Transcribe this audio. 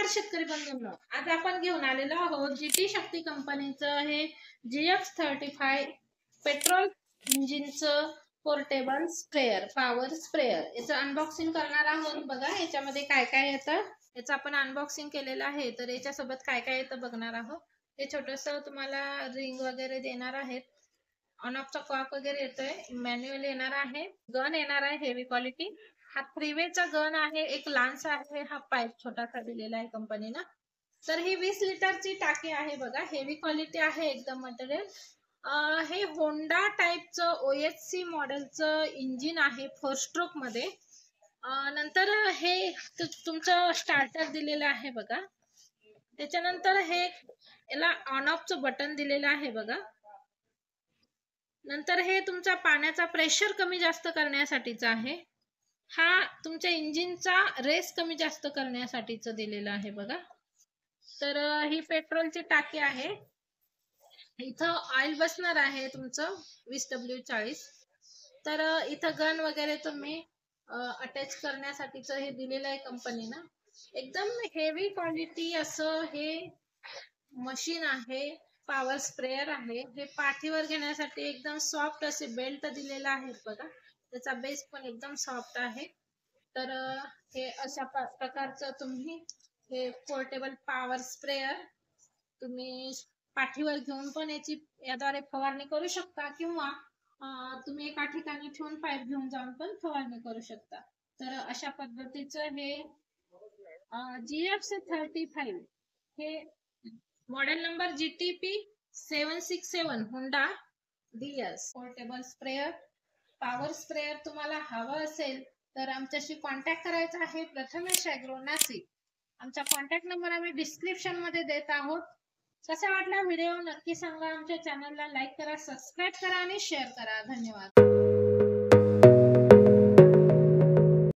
शेतकरी बंधूंनो, आज आपण घेऊन आलेलो आहोत जीटी शक्ती कंपनीचं हे GX35 पेट्रोल इंजिनचं पोर्टेबल स्प्रेयर, पॉवर स्प्रेयर. याचं अनबॉक्सिंग करणार आहोत. बघा याच्यामध्ये काय काय येतं. याचं आपण अनबॉक्सिंग केलेलं आहे, तर याच्यासोबत काय काय येतं बघणार आहोत. हे छोटंसं तुम्हाला रिंग वगैरे देणार आहेत. ऑन ऑफचा कॉक वगैरे येतोय, मॅन्युअल येणार आहे, गन येणार आहे हेवी क्वालिटी. हा फ्रीवेचा गन आहे, एक लांस आहे, हा पाईप छोटासा दिलेला आहे कंपनीनं. तर ही 20 लिटरची टाकी आहे. बघा हेवी क्वालिटी आहे एकदम मटेरियल. हे होंडा टाईपचं OHC मॉडेलचं इंजिन आहे 4 स्ट्रोक मध्ये. नंतर हे तुमचं स्टार्टर दिलेलं आहे बघा. त्याच्यानंतर हे याला ऑन ऑफचं बटन दिलेलं आहे बघा. नंतर हे तुमचा पाण्याचा प्रेशर कमी जास्त करण्यासाठीचा आहे. हा तुमच्या इंजिनचा रेस कमी जास्त करण्यासाठीचं दिलेलं आहे बघा. तर ही पेट्रोलची टाकी आहे. इथं ऑइल बसणार आहे तुमचं 20W40. तर इथं गन वगैरे तुम्ही अटॅच करण्यासाठीचं हे दिलेलं आहे कंपनीनं. एकदम हेवी क्वालिटी असं हे मशीन आहे, पॉवर स्प्रेयर आहे. हे पाठीवर घेण्यासाठी एकदम सॉफ्ट असे बेल्ट दिलेला आहे बघा. त्याचा बेस पण एकदम सॉफ्ट आहे. तर हे अशा प्रकारचं तुम्ही हे पोर्टेबल पॉवर स्प्रेयर तुम्ही पाठीवर घेऊन पण याद्वारे फवारणी करू शकता, किंवा तुम्ही एका ठिकाणी ठेवून पाईप घेऊन जाऊन पण फवारणी करू शकता. तर अशा पद्धतीचं हे GX35 हे model number GTP 767 Honda DS portable sprayer, power sprayer तुम्हाला हवं असेल तर आमच्याशी कॉन्टॅक्ट करायचा आहे. प्रथमेश ॲग्रो नाशिक. आमचा कॉन्टॅक्ट नंबर आम्ही डिस्क्रिप्शन मध्ये देत आहोत. कसा वाटला व्हिडिओ नक्की सांगा. आमच्या चॅनलला लाईक करा, सबस्क्राईब करा आणि शेअर करा. धन्यवाद.